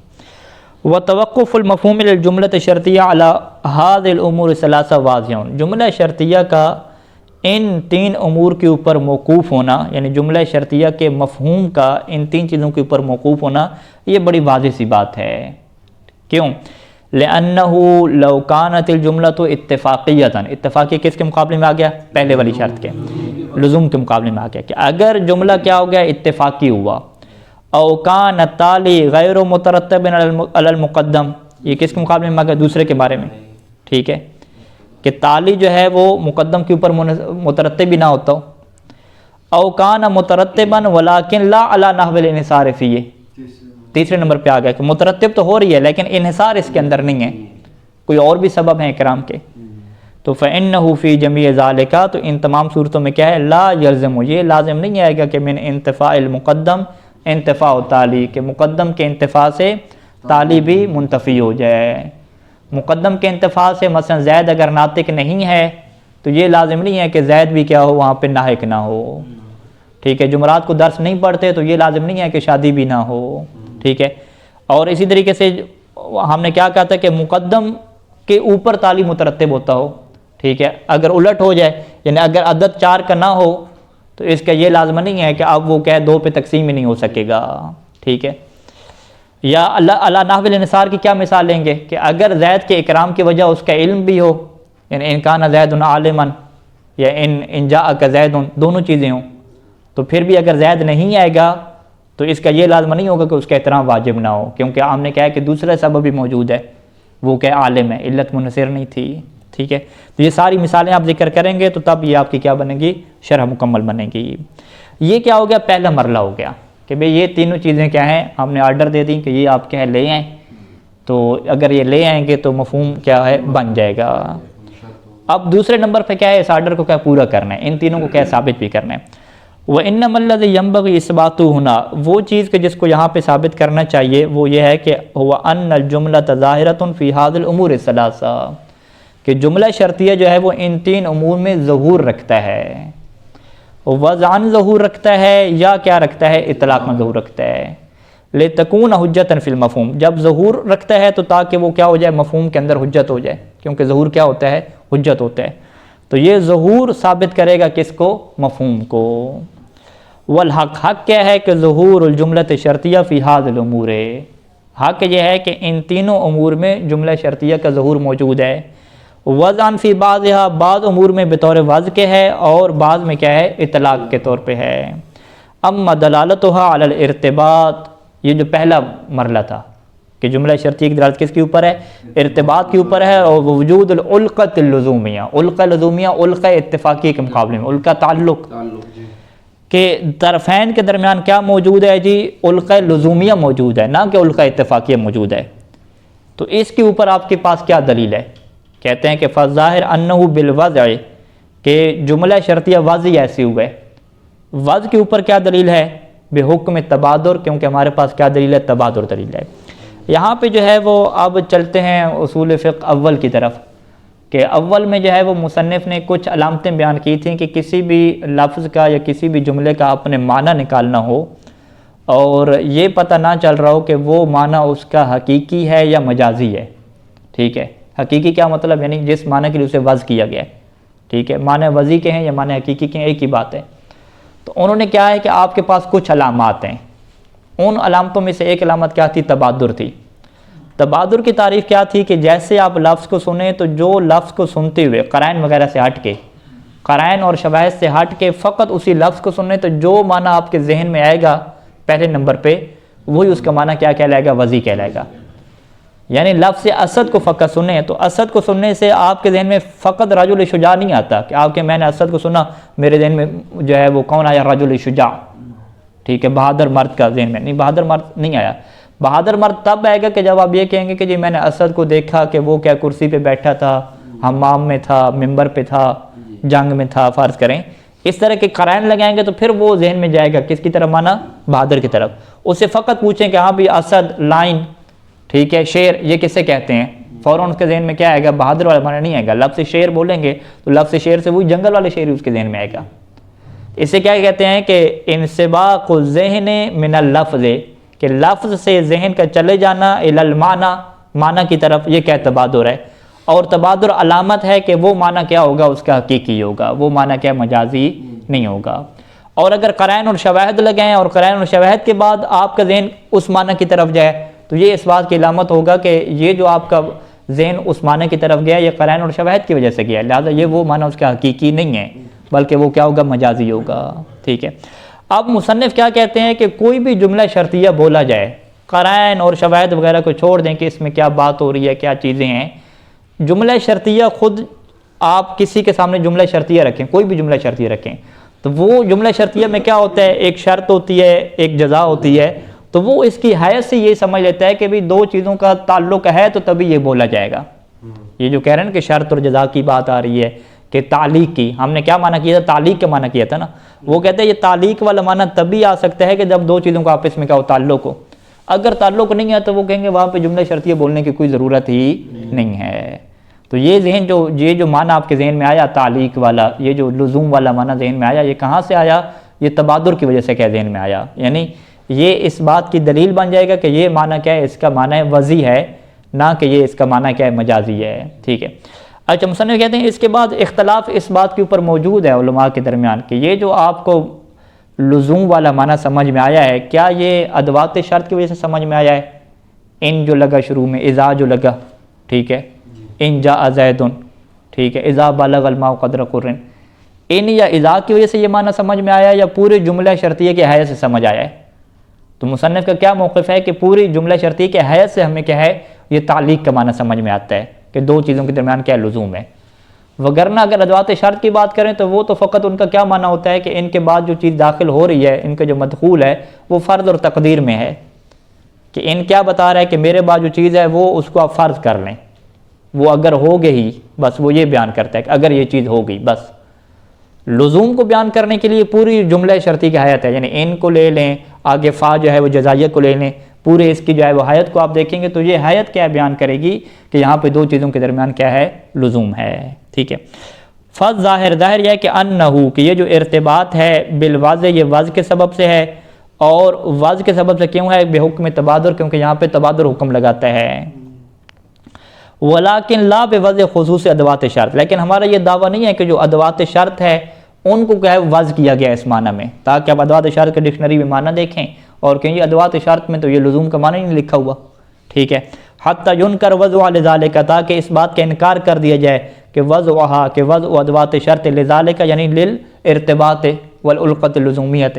A: وتوقف المفہوم للجملۃ شرطیہ علی هذه الامور الثلاثہ واضح، جملہ شرطیہ کا ان تین امور کے اوپر موقوف ہونا، یعنی جملہ شرطیہ کے مفہوم کا ان تین چیزوں کے اوپر موقوف ہونا، یہ بڑی واضح سی بات ہے. کیوں؟ لأنه لو كانت الجملة اتفاقیۃ، اتفاقی کس کے مقابلے میں آ گیا؟ پہلے والی شرط کے، لزوم کے مقابلے میں آ گیا، کہ اگر جملہ کیا ہو گیا اتفاقی ہوا، او کان التالی غیر مترتب علی المقدم، یہ کس کے مقابلے میں آ گیا؟ دوسرے کے بارے میں. ٹھیک ہے، کہ تالی جو ہے وہ مقدم کے اوپر مترتب بھی نہ ہوتا ہو، او کان مترتبا ولکن لا علی نحو الانحصار فیہ، تیسرے نمبر پہ آ گیا کہ مترتب تو ہو رہی ہے لیکن انحصار اس کے اندر نہیں ہے، کوئی اور بھی سبب ہیں اکرام کے. تو فإنہ فی جمیع ذالک، تو ان تمام صورتوں میں کیا ہے لا یلزم، یہ لازم نہیں آئے گا کہ من انتفاء المقدم انتفاء التالی، کہ مقدم کے انتفاع سے تالی بھی منتفی ہو جائے. مقدم کے انتفاع سے مثلا زید اگر ناطق نہیں ہے تو یہ لازم نہیں ہے کہ زید بھی کیا ہو وہاں پہ ناحق نہ ہو. ٹھیک ہے، جمعرات کو درس نہیں پڑھتے تو یہ لازم نہیں ہے کہ شادی بھی نہ ہو. ٹھیک ہے، اور اسی طریقے سے ہم نے کیا کہا تھا کہ مقدم کے اوپر تالی مترتب ہوتا ہو. ٹھیک ہے، اگر الٹ ہو جائے، یعنی اگر عدد 4 کا نہ ہو تو اس کا یہ لازم نہیں ہے کہ اب وہ کیا 2 پہ تقسیم ہی نہیں ہو سکے گا. ٹھیک ہے، یا اللہ نحو الانحصار کی کیا مثال لیں گے کہ اگر زید کے اکرام کی وجہ اس کا علم بھی ہو، یعنی ان کان زید عالما، یا ان جاءک زید، دونوں چیزیں ہوں، تو پھر بھی اگر زید نہیں آئے گا تو اس کا یہ لازم نہیں ہوگا کہ اس کا احترام واجب نہ ہو، کیونکہ ہم نے کہا کہ دوسرا سبب بھی موجود ہے، وہ کہ عالم ہے، علت منحصر نہیں تھی. ٹھیک ہے، تو یہ ساری مثالیں آپ ذکر کریں گے تو تب یہ آپ کی کیا بنے گی، شرح مکمل بنے گی. یہ کیا ہو گیا، پہلا مرحلہ ہو گیا کہ بھئی یہ تینوں چیزیں کیا ہیں، ہم نے آرڈر دے دیں کہ یہ آپ کیا ہے لے آئیں، تو اگر یہ لے آئیں گے تو مفہوم کیا ہے بن جائے گا. اب دوسرے نمبر پہ کیا ہے، اس آرڈر کو کیا پورا کرنا ہے، ان تینوں کو کیا ثابت بھی کرنا ہے. وَإِنَّمَا الَّذِي يَنبَغِي إِثْبَاتُهُ هُنَا، وہ چیز کہ جس کو یہاں پہ ثابت کرنا چاہیے وہ یہ ہے کہ هُوَ أَنَّ الْجُمْلَةَ ظَاهِرَةٌ فِي هَذِهِ الْأُمُورِ الثَّلَاثَةِ، کہ جملہ شرطیہ جو ہے وہ ان تین امور میں ظہور رکھتا ہے. وضعاً ظہور رکھتا ہے یا کیا رکھتا ہے، اطلاق میں ظہور رکھتا ہے. لِتَكُونَ حُجَّةً فِي الْمَفْهُومِ، جب ظہور رکھتا ہے تو تاکہ وہ کیا ہو جائے، مفہوم کے اندر حجت ہو جائے، کیونکہ ظہور کیا ہوتا ہے، حجت ہوتا ہے. تو یہ ظہور ثابت کرے گا کس کو، مفہوم کو. والحق، حق کیا ہے کہ ظہور الجملۃ شرطیہ فی هذه الامور، حق یہ ہے کہ ان تینوں امور میں جملہ شرطیہ کا ظہور موجود ہے. وضعاً فی بعضها، بعض امور میں بطور وضع کے ہے اور بعض میں کیا ہے، اطلاق کے طور پہ ہے. اما دلالتها علی الارتباط، یہ جو پہلا مرحلہ تھا کہ جملہ شرطیہ کی دلالت کس کے اوپر ہے، ارتباط کے اوپر ہے، اور وجود العلقۃ اللزومیہ، علقہ لزومیہ علقہ اتفاقی کے مقابلے میں علقہ تعلق، کہ طرفین کے درمیان کیا موجود ہے جی، علقہ لزومیہ موجود ہے، نہ کہ علقہ اتفاقیہ موجود ہے. تو اس کے اوپر آپ کے پاس کیا دلیل ہے، کہتے ہیں کہ فظاہر انہ بالوضع، کہ جملہ شرطیہ وضع ایسی ہوئے. وضع کے اوپر کیا دلیل ہے، بحکم تبادر، کیونکہ ہمارے پاس کیا دلیل ہے، تبادر دلیل ہے. یہاں پہ جو ہے وہ اب چلتے ہیں اصول فقہ اول کی طرف، کہ اول میں جو ہے وہ مصنف نے کچھ علامتیں بیان کی تھیں کہ کسی بھی لفظ کا یا کسی بھی جملے کا اپنے معنی نکالنا ہو اور یہ پتہ نہ چل رہا ہو کہ وہ معنی اس کا حقیقی ہے یا مجازی ہے. ٹھیک ہے، حقیقی کیا مطلب، یعنی جس معنی کے لیے اسے وضع کیا گیا ہے. ٹھیک ہے، معنی وضعی کے ہیں یا معنی حقیقی کے ہیں، ایک ہی بات ہے. تو انہوں نے کیا ہے کہ آپ کے پاس کچھ علامات ہیں، ان علامتوں میں سے ایک علامت کیا تھی، تبادر تھی. تبادر کی تعریف کیا تھی کہ جیسے آپ لفظ کو سنیں تو جو لفظ کو سنتے ہوئے قرائن وغیرہ سے ہٹ کے، قرائن اور شواہد سے ہٹ کے فقط اسی لفظ کو سنیں تو جو معنی آپ کے ذہن میں آئے گا پہلے نمبر پہ وہی اس کا معنی کیا کہلائے گا؟ وضعی کہلائے گا۔ یعنی لفظ اسد کو فقط سنیں تو اسد کو سننے سے آپ کے ذہن میں فقط رجل شجاع نہیں آتا کہ آپ کے میں نے اسد کو سنا میرے ذہن میں جو ہے وہ کون آیا؟ رجل شجاع، ٹھیک ہے، بہادر مرد کا ذہن میں نہیں، بہادر مرد نہیں آیا۔ بہادر مرد تب آئے گا کہ جب آپ یہ کہیں گے کہ جی میں نے اسد کو دیکھا کہ وہ کیا کرسی پہ بیٹھا تھا، حمام میں تھا، ممبر پہ تھا، جنگ میں تھا، فرض کریں اس طرح کے قرائن لگائیں گے تو پھر وہ ذہن میں جائے گا کس کی طرف مانا؟ بہادر کی طرف۔ اس سے فقط پوچھیں کہ ہاں بھی اسد، لائن، ٹھیک ہے، شیر، یہ کسے کہتے ہیں؟ فوراً اس کے ذہن میں کیا آئے گا؟ بہادر والا معنی نہیں آئے گا۔ لفظ شیر بولیں گے تو لفظ شیر سے وہی جنگل والے شیر اس کے ذہن میں آئے گا۔ اسے کیا کہتے ہیں کہ انسباق الذہن من اللفظ، کہ لفظ سے ذہن کا چلے جانا الی المعنی، معنی کی طرف، یہ کیا تبادر ہے۔ اور تبادر علامت ہے کہ وہ معنی کیا ہوگا؟ اس کا حقیقی ہوگا، وہ معنی کیا مجازی نہیں ہوگا۔ اور اگر قرائن اور شواہد لگائیں اور قرائن اور شواہد کے بعد آپ کا ذہن اس معنی کی طرف جائے تو یہ اس بات کی علامت ہوگا کہ یہ جو آپ کا ذہن اس معنی کی طرف گیا یہ قرائن اور شواہد کی وجہ سے گیا، لہٰذا یہ وہ معنی اس کا حقیقی نہیں ہے بلکہ وہ کیا ہوگا؟ مجازی ہوگا، ٹھیک ہے۔ اب مصنف کیا کہتے ہیں کہ کوئی بھی جملہ شرطیہ بولا جائے، قرائن اور شواہد وغیرہ کو چھوڑ دیں کہ اس میں کیا بات ہو رہی ہے، کیا چیزیں ہیں، جملہ شرطیہ خود آپ کسی کے سامنے جملہ شرطیہ رکھیں، کوئی بھی جملہ شرطیہ رکھیں تو وہ جملہ شرطیہ میں کیا ہوتا ہے؟ ایک شرط ہوتی ہے، ایک جزا ہوتی ہے، تو وہ اس کی حیث سے یہ سمجھ لیتا ہے کہ بھی دو چیزوں کا تعلق ہے تو تبھی یہ بولا جائے گا۔ یہ جو کہہ رہے ہیں کہ شرط اور جزا کی بات آ رہی ہے کہ تعلیق کی، ہم نے کیا معنی کیا تھا؟ تعلیق کا معنی کیا تھا نا، وہ کہتے ہیں یہ تعلیق والا معنی تبھی آ سکتا ہے کہ جب دو چیزوں کا آپس میں کیا ہو؟ تعلق ہو۔ اگر تعلق نہیں ہے تو وہ کہیں گے وہاں پہ جملہ شرطیہ بولنے کی کوئی ضرورت ہی نہیں ہے۔ تو یہ ذہن یہ جو معنی آپ کے ذہن میں آیا تعلیق والا، یہ جو لزوم والا معنی ذہن میں آیا، یہ کہاں سے آیا؟ یہ تبادر کی وجہ سے کیا ذہن میں آیا، یعنی یہ اس بات کی دلیل بن جائے گا کہ یہ معنی کیا ہے؟ اس کا معنی وضعی ہے، نہ کہ یہ اس کا معنی کیا ہے؟ مجازی ہے، ٹھیک ہے۔ اچھا، مصنف کہتے ہیں اس کے بعد اختلاف اس بات کے اوپر موجود ہے علماء کے درمیان کہ یہ جو آپ کو لزوم والا معنی سمجھ میں آیا ہے کیا یہ ادوات شرط کی وجہ سے سمجھ میں آیا ہے؟ ان جو لگا شروع میں، اذا جو لگا، ٹھیک ہے، ان جاء زید، ٹھیک ہے، اذا بلغ الماء قدر قرن، ان یا اذا کی وجہ سے یہ معنی سمجھ میں آیا یا پورے جملہ شرطیہ کی حیث سے سمجھ آیا ہے؟ تو مصنف کا کیا موقف ہے کہ پوری جملہ شرطیہ کی حیث سے ہمیں کیا ہے؟ یہ تعلیق کا معنی سمجھ میں آتا ہے کہ دو چیزوں کے درمیان کیا لزوم ہے۔ وگرنہ اگر ادوات شرط کی بات کریں تو وہ تو فقط ان کا کیا معنی ہوتا ہے کہ ان کے بعد جو چیز داخل ہو رہی ہے، ان کا جو مدخول ہے وہ فرض اور تقدیر میں ہے، کہ ان کیا بتا رہا ہے کہ میرے بعد جو چیز ہے وہ اس کو آپ فرض کر لیں، وہ اگر ہو گئی بس وہ یہ بیان کرتا ہے کہ اگر یہ چیز ہو گئی بس۔ لزوم کو بیان کرنے کے لیے پوری جملہ شرطی کی حیت ہے، یعنی ان کو لے لیں، آگے فا جو ہے وہ جزائیہ کو لے لیں، پورے اس کی جو ہے وہ حیت کو آپ دیکھیں گے تو یہ حیت کیا بیان کرے گی کہ یہاں پہ دو چیزوں کے درمیان کیا ہے؟ لزوم ہے، ٹھیک ہے۔ فض ظاہر یہ ہے کہ انہو، کہ یہ جو ارتباط ہے بالوضع، یہ وضع کے سبب سے ہے، اور وضع کے سبب سے کیوں ہے؟ بے حکم تبادر، کیونکہ یہاں پہ تبادر حکم لگاتا ہے۔ ولیکن لا بوضع خصوص ادوات شرط، لیکن ہمارا یہ دعویٰ نہیں ہے کہ جو ادوات شرط ہے ان کو کیا ہے وضع کیا گیا اس معنی میں، تاکہ آپ ادوات شرط کے ڈکشنری میں معنی دیکھیں اور کہیں ادوات شرط میں تو یہ لزوم کا معنی نہیں لکھا ہوا، ٹھیک ہے۔ حتی ینکر وضع لذالک، تاکہ اس بات کا انکار کر دیا جائے کہ وضعها، کہ وضع ادوات شرط لذالک یعنی للارتباط والالقۃ اللزومیت،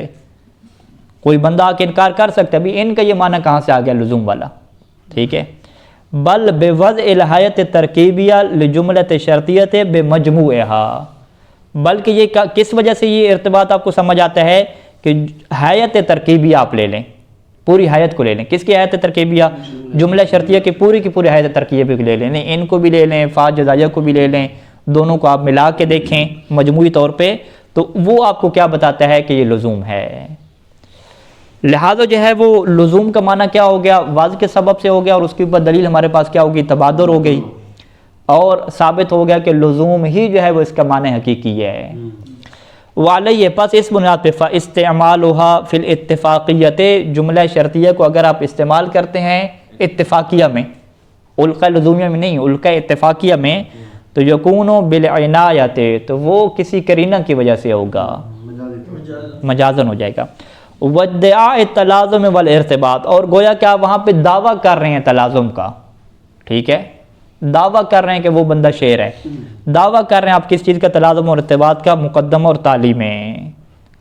A: کوئی بندہ آ کے انکار کر سکتا ہے بھی ان کا یہ معنی کہاں سے آ گیا لزوم والا، ٹھیک ہے۔ بل بوضع الحیۃ ترکیبیہ لجملۃ شرطیۃ بمجموعها، بلکہ یہ کس وجہ سے یہ ارتباط آپ کو سمجھ آتا ہے کہ حیت ترکیبیہ آپ لے لیں، پوری حیت کو لے لیں۔ کس کی حیت ترکیبیہ؟ جملہ شرطیہ کی پوری حیت ترکیبیہ لے لیں، ان کو بھی لے لیں، فا جزائیہ کو بھی لے لیں، دونوں کو آپ ملا کے دیکھیں مجموعی طور پہ تو وہ آپ کو کیا بتاتا ہے کہ یہ لزوم ہے۔ لہذا جو ہے وہ لزوم کا معنی کیا ہو گیا؟ وضع کے سبب سے ہو گیا، اور اس کے اوپر دلیل ہمارے پاس کیا ہوگی؟ تبادر ہو گئی، اور ثابت ہو گیا کہ لزوم ہی جو ہے وہ اس کا معنی حقیقی ہے۔ وعلیہ، پس اس بنیاد پہ فاستعمالها فی الاتفاقیت، جملہ شرطیہ کو اگر آپ استعمال کرتے ہیں اتفاقیہ میں، القا لزومیہ میں نہیں، القا اتفاقیہ میں، تو یکون بالعنایت، تو وہ کسی قرینہ کی وجہ سے ہوگا، مجازن ہو جائے گا۔ وادعاء التلازم والارتباط، اور گویا کہ آپ وہاں پہ دعویٰ کر رہے ہیں تلازم کا، ٹھیک ہے، دعویٰ کر رہے ہیں کہ وہ بندہ شعر ہے، دعویٰ کر رہے ہیں آپ کس چیز کا؟ تلازم اور ارتباط کا، مقدم اور تالی میں۔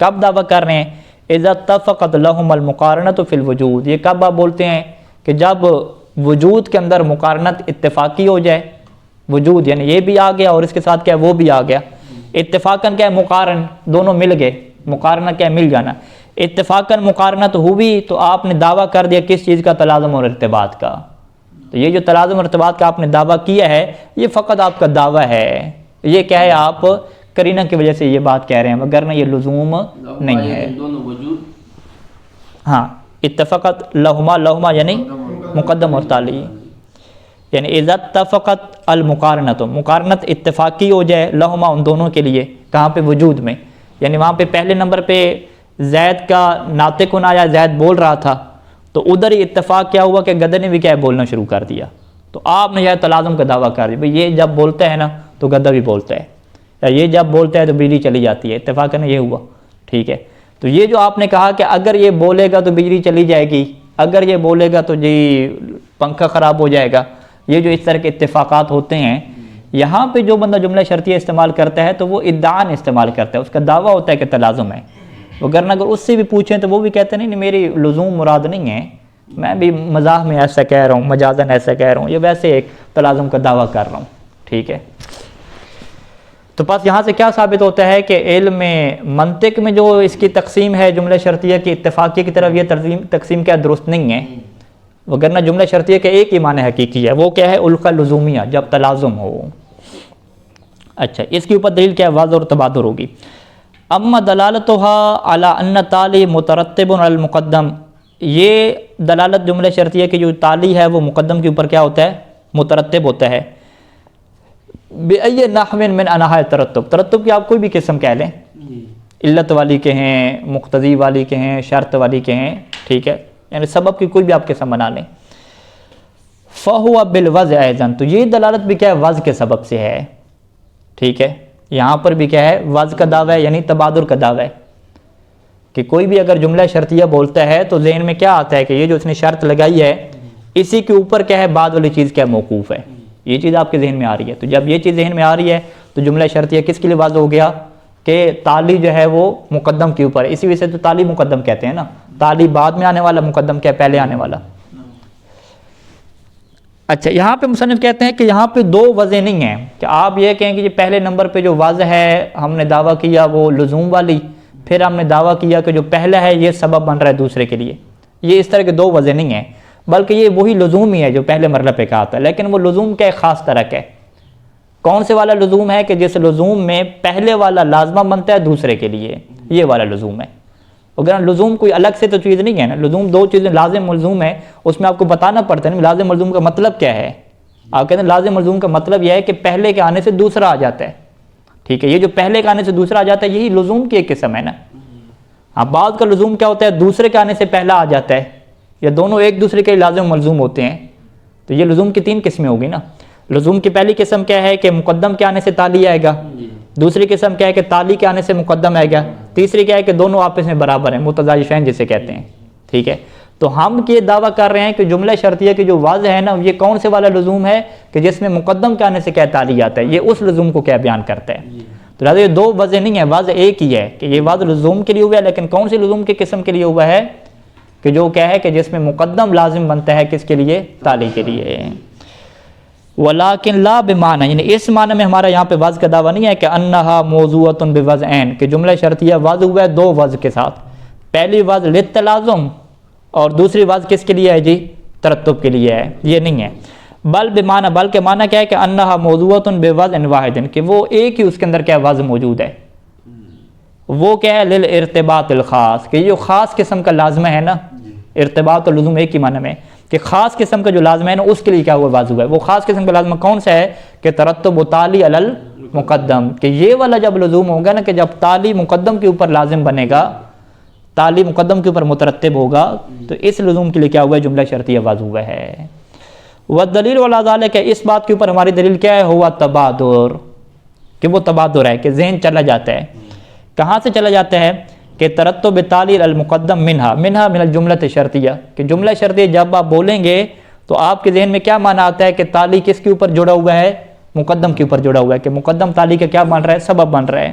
A: کب دعویٰ کر رہے ہیں؟ اذا اتفقت لهم المقارنۃ فی الوجود، یہ کب آپ بولتے ہیں؟ کہ جب وجود کے اندر مقارنت اتفاقی ہو جائے، وجود یعنی یہ بھی آ گیا اور اس کے ساتھ کیا ہے وہ بھی آ گیا، اتفاقاً کیا ہے مقارن، دونوں مل گئے، مقارنہ کیا ہے مل جانا، اتفاقاً مقارنت ہوئی تو آپ نے دعویٰ کر دیا کس چیز کا؟ تلازم اور ارتباط کا۔ تو یہ جو تلازم اور ارتباط کا آپ نے دعویٰ کیا ہے یہ فقط آپ کا دعویٰ ہے، یہ کیا ہے آپ قرینہ کی وجہ سے یہ بات کہہ رہے ہیں، وگرنہ یہ لزوم نہیں ہے۔ ہاں، اتفقت لہما یعنی مقدم اور تالی، یعنی اذا اتفقت المقارنت، مقارنت اتفاقی ہو جائے لہما ان دونوں کے لیے، کہاں پہ؟ وجود میں، یعنی وہاں پہ پہلے نمبر پہ زید کا ناطق ہونا یا زید بول رہا تھا تو ادھر ہی اتفاق کیا ہوا کہ گدھے نے بھی کیا بولنا شروع کر دیا، تو آپ نے یہ تلازم کا دعویٰ کر دیا بھئی یہ جب بولتا ہے نا تو گدھا بھی بولتا ہے، یا یہ جب بولتا ہے تو بجلی چلی جاتی ہے، اتفاق یہ ہوا، ٹھیک ہے۔ تو یہ جو آپ نے کہا کہ اگر یہ بولے گا تو بجلی چلی جائے گی، اگر یہ بولے گا تو جی پنکھا خراب ہو جائے گا، یہ جو اس طرح کے اتفاقات ہوتے ہیں، یہاں پہ جو بندہ جملہ شرطیہ استعمال کرتا ہے تو وہ ادعاءً استعمال کرتا ہے، اس کا دعویٰ ہوتا ہے کہ تلازم ہے، وگرنہ اگر اس سے بھی پوچھیں تو وہ بھی کہتے ہیں نہیں میری لزوم مراد نہیں ہے، میں بھی مزاح میں ایسا کہہ رہا ہوں، مجازاً ایسا کہہ رہا ہوں، یہ ویسے ایک تلازم کا دعویٰ کر رہا ہوں، ٹھیک ہے۔ تو بس یہاں سے کیا ثابت ہوتا ہے کہ علم منطق میں جو اس کی تقسیم ہے جملہ شرطیہ کی اتفاقیہ کی طرف، یہ تقسیم کیا درست نہیں ہے، وگرنہ جملہ شرطیہ کے ایک ہی معنی حقیقی ہے، وہ کیا ہے؟ القا لزومیہ، جب تلازم ہو۔ اچھا، اس کے اوپر دلیل کیا ہے؟ واضح اور تبادر ہوگی۔ اما دلالتها علی ان تالی مترتب علی المقدم، یہ دلالت جملہ شرطیہ کی جو تالی ہے وہ مقدم کے اوپر کیا ہوتا ہے؟ مترتب ہوتا ہے۔ بأی نحو من انواع ترتب، ترتب کی آپ کوئی بھی قسم کہہ لیں، علت والی کہیں، مقتضی والی کہیں، شرط والی کہیں، ٹھیک ہے، یعنی سبب کی کوئی بھی آپ قسم بنا لیں۔ فَهُوَ بِالْوَضْعِ أَيْضًا، تو یہ دلالت بھی کیا ہے؟ وضع کے سبب سے ہے، ٹھیک ہے، یہاں پر بھی کیا ہے؟ وضع کا دعویٰ ہے، یعنی تبادر کا دعویٰ ہے، کہ کوئی بھی اگر جملہ شرطیہ بولتا ہے تو ذہن میں کیا آتا ہے کہ یہ جو اس نے شرط لگائی ہے اسی کے اوپر کیا ہے؟ بعد والی چیز کیا موقوف ہے، یہ چیز آپ کے ذہن میں آ رہی ہے، تو جب یہ چیز ذہن میں آ رہی ہے تو جملہ شرطیہ کس کے لیے واضح ہو گیا؟ کہ تالی جو ہے وہ مقدم کے اوپر، اسی وجہ سے تو تالی مقدم کہتے ہیں نا، تالی بعد میں آنے والا، مقدم کیا پہلے آنے والا۔ اچھا، یہاں پہ مصنف کہتے ہیں کہ یہاں پہ دو وضع نہیں ہیں، کہ آپ یہ کہیں کہ یہ پہلے نمبر پہ جو وضع ہے ہم نے دعویٰ کیا وہ لزوم والی، پھر ہم نے دعویٰ کیا کہ جو پہلا ہے یہ سبب بن رہا ہے دوسرے کے لیے، یہ اس طرح کے دو وضع نہیں ہیں، بلکہ یہ وہی لزوم ہی ہے جو پہلے مرحلے پہ کہا تھا، لیکن وہ لزوم کا ایک خاص طرح کا ہے۔ کون سے والا لزوم ہے؟ کہ جس لزوم میں پہلے والا لازمہ بنتا ہے دوسرے کے لیے، یہ والا لزوم ہے۔ اگر لزوم کوئی الگ سے تو چیز نہیں ہے نا، لزوم دو چیزیں، لازم ملزوم ہے، اس میں آپ کو بتانا پڑتا ہے نا لازم ملزوم کا مطلب کیا ہے۔ آپ کہتے ہیں لازم ملزوم کا مطلب یہ ہے کہ پہلے کے آنے سے دوسرا آ جاتا ہے، ٹھیک ہے، یہ جو پہلے کے آنے سے دوسرا آ جاتا ہے یہی لزوم کی ایک قسم ہے نا۔ اب بعض کا لزوم کیا ہوتا ہے؟ دوسرے کے آنے سے پہلا آ جاتا ہے، یا دونوں ایک دوسرے کے لازم ملزوم ہوتے ہیں، تو یہ لزوم کی تین قسمیں ہوگی نا۔ لزوم کی پہلی قسم کیا ہے؟ کہ مقدم کے آنے سے تالی آئے گا، دوسری قسم کیا ہے؟ کہ تالی کے آنے سے مقدم آئے گا، تیسری کیا ہے؟ کہ دونوں آپس میں برابر ہیں، متضادفین جسے کہتے ہیں، ٹھیک ہے۔ تو ہم یہ دعویٰ کر رہے ہیں کہ جملہ شرطیہ کی جو واضح ہے نا، یہ کون سے والا لزوم ہے؟ کہ جس میں مقدم کے آنے سے کیا تالی آتا ہے، یہ اس لزوم کو کیا بیان کرتا ہے۔ تو لہٰذا یہ دو وضع نہیں ہے، واضح ایک ہی ہے کہ یہ واضح لزوم کے لیے ہوا ہے، لیکن کون سی لزوم کی قسم کے لیے ہوا ہے؟ کہ جو کیا ہے کہ جس میں مقدم لازم بنتا ہے کس کے لیے؟ تالی کے لیے۔ ولیکن لا بمعنی، یعنی اس معنی میں ہمارا یہاں پہ وضع کا دعویٰ نہیں ہے کہ انہا موضوعۃ بوضعین، کہ جملہ شرطیہ واضح ہوا ہے دو وضع کے ساتھ، پہلی وضع للتلازم اور دوسری وضع کس کے لیے ہے جی؟ ترتب کے لیے ہے، یہ نہیں ہے۔ بل بمعنی، بلکہ معنی کیا ہے کہ انہا موضوعۃ بوضع واحد، کہ وہ ایک ہی اس کے اندر کیا وضع موجود ہے، وہ کیا ہے؟ للارتباط الخاص، کہ یہ جو خاص قسم کا لازمہ ہے نا، ارتباط اور لزوم ایک ہی معنی میں، کہ خاص قسم کا جو لازمہ ہے نا اس کے لیے کیا ہوا؟ واضح ہے۔ وہ خاص قسم کا لازمہ کون سا ہے؟ کہ ترتب و تالی علی المقدم، کہ یہ والا جب لزوم ہوگا نا، کہ جب تالی مقدم کے اوپر لازم بنے گا، تالی مقدم کے اوپر مترتب ہوگا، تو اس لزوم کے لیے کیا ہوا ہے؟ جملہ شرطیہ واضح ہوا ہے۔ والدلیل علی ذلک، اس بات کے اوپر ہماری دلیل کیا ہے؟ ہوا تبادر، کہ وہ تبادر ہے، کہ ذہن چلا جاتا ہے، کہاں سے چلا جاتا ہے؟ کہ ترتب تالی المقدم منہا من الجملۃ شرطیہ، کہ جملہ شرطیہ جب آپ بولیں گے تو آپ کے ذہن میں کیا معنی آتا ہے کہ تالی کس کے اوپر جڑا ہوا ہے؟ مقدم کے اوپر جڑا ہوا ہے، کہ مقدم تالی کا کیا بن رہا ہے؟ سبب بن رہا ہے۔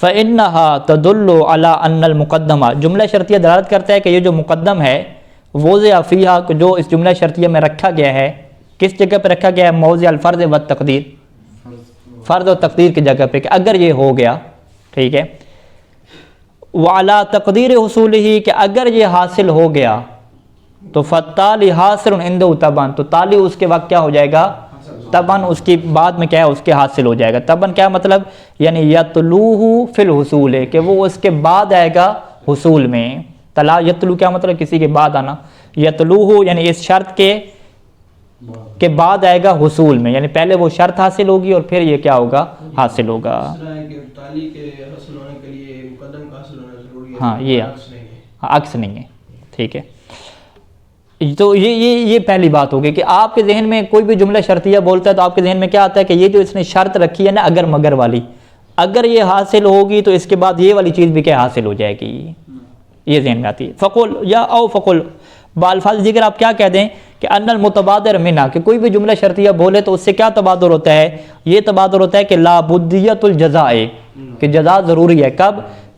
A: فَإِنَّهَا تَدُلُّ عَلَىٰ أَنَّ الْمُقَدَّمَ، جملہ شرطیہ دلالت کرتا ہے کہ یہ جو مقدم ہے وضع فیہا، جو اس جملہ شرطیہ میں رکھا گیا ہے، کس جگہ پہ رکھا گیا ہے؟ موضع الفرض والتقدیر، فرض و تقدیر کی جگہ پہ، کہ اگر یہ ہو گیا، ٹھیک ہے، وعلیٰ تقدیر حصولہ، کہ اگر یہ حاصل ہو گیا تو فالتالی حاصل عندہ تبن، تو تالی اس کے وقت کیا ہو جائے گا؟ تبن، اس کی بعد میں کیا ہے؟ اس کے حاصل ہو جائے گا۔ تبن کیا مطلب؟ یعنی یتلوہ فی الحصول ہے، کہ وہ اس کے بعد آئے گا حصول میں۔ تلا یتلو کیا مطلب؟ کسی کے بعد آنا۔ یتلوہ یعنی اس شرط کے بعد آئے گا حصول میں، یعنی پہلے وہ شرط حاصل ہوگی اور پھر یہ کیا ہوگا؟ حاصل ہوگا۔ ہاں یہ عکس نہیں ہے، ٹھیک ہے۔ تو یہ پہلی بات ہوگی کہ آپ کے ذہن میں کوئی بھی جملہ شرطیہ بولتا ہے تو آپ کے ذہن میں کیا آتا ہے کہ یہ جو اس نے شرط رکھی ہے نا اگر مگر والی، اگر یہ حاصل ہوگی تو اس کے بعد یہ والی چیز بھی کیا حاصل ہو جائے گی، یہ ذہن میں آتی ہے۔ فقل یا او فقل، بالفاظ دیگر آپ کیا کہہ دیں کہ ان المتبادر منها، کہ کوئی بھی جملہ شرطیہ بولے تو اس سے کیا تبادر ہوتا ہے؟ یہ تبادر ہوتا ہے کہ لا بدیت الجزاء، کہ جزا ضروری ہے، کب؟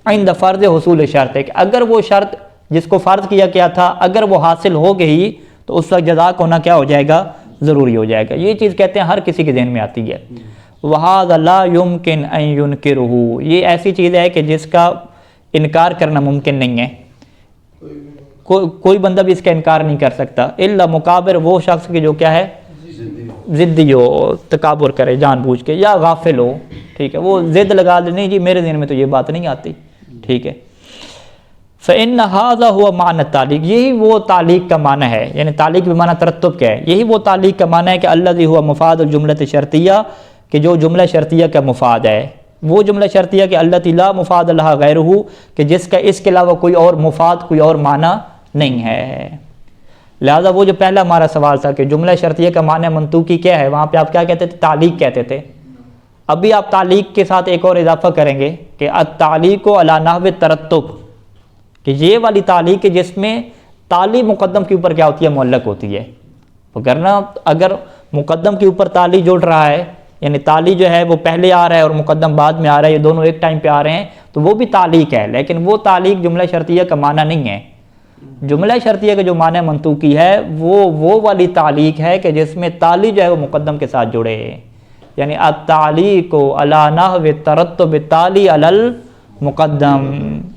A: عند فرض حصول شرط، ہے کہ اگر وہ شرط جس کو فرض کیا گیا تھا اگر وہ حاصل ہو گئی تو اس وقت جزا کا ہونا کیا ہو جائے گا؟ ضروری ہو جائے گا۔ یہ چیز کہتے ہیں ہر کسی کے ذہن میں آتی ہے۔ وَهَذَا لَا يُمْكِنْ أَن يُنْكِرُهُ، یہ ایسی چیز ہے کہ جس کا انکار کرنا ممکن نہیں ہے، کوئی بندہ بھی اس کا انکار نہیں کر سکتا، الا مکابر، وہ شخص کی جو کیا ہے؟ ضدی ہو، تکابر کرے جان بوجھ کے، یا غافل ہو، ٹھیک ہے، وہ ضد لگا لے، نہیں جی میرے ذہن میں تو یہ بات نہیں آتی، ٹھیک ہے۔ فإن هذا هو معنی التعلیق، یہی وہ تعلیق کا معنی ہے، یعنی تعلیق بھی معنی ترتب کا ہے، یہی وہ تعلیق کا معنی ہے کہ الذی هو مفاد الجملۃ الشرطیہ، کہ جو جملہ شرطیہ کا مفاد ہے، وہ جملہ شرطیہ کہ التی لا مفاد لها غیرہ، کہ جس کا اس کے علاوہ کوئی اور مفاد، کوئی اور معنی نہیں ہے۔ لہذا وہ جو پہلا ہمارا سوال تھا کہ جملہ شرطیہ کا معنی منطوقی کیا ہے، وہاں پہ آپ کیا کہتے تھے؟ تعلیق کہتے تھے۔ ابھی آپ تعلیق کے ساتھ ایک اور اضافہ کریں گے کہ التعلیق علی نحو الترتب، کہ یہ والی تعلیق ہے جس میں تالی مقدم کے اوپر کیا ہوتی ہے؟ معلق ہوتی ہے، وگرنہ اگر مقدم کے اوپر تالی جڑ رہا ہے، یعنی تالی جو ہے وہ پہلے آ رہا ہے اور مقدم بعد میں آ رہا ہے، یہ دونوں ایک ٹائم پہ آ رہے ہیں تو وہ بھی تعلیق ہے، لیکن وہ تعلیق جملہ شرطیہ کا معنی نہیں ہے۔ جملہ شرطیہ کا جو معنی منطوقی ہے وہ والی تعلیق ہے کہ جس میں تالی جو ہے وہ مقدم کے ساتھ جڑے، یعنی التعلیق علی نحو الترتب التالی علی المقدم،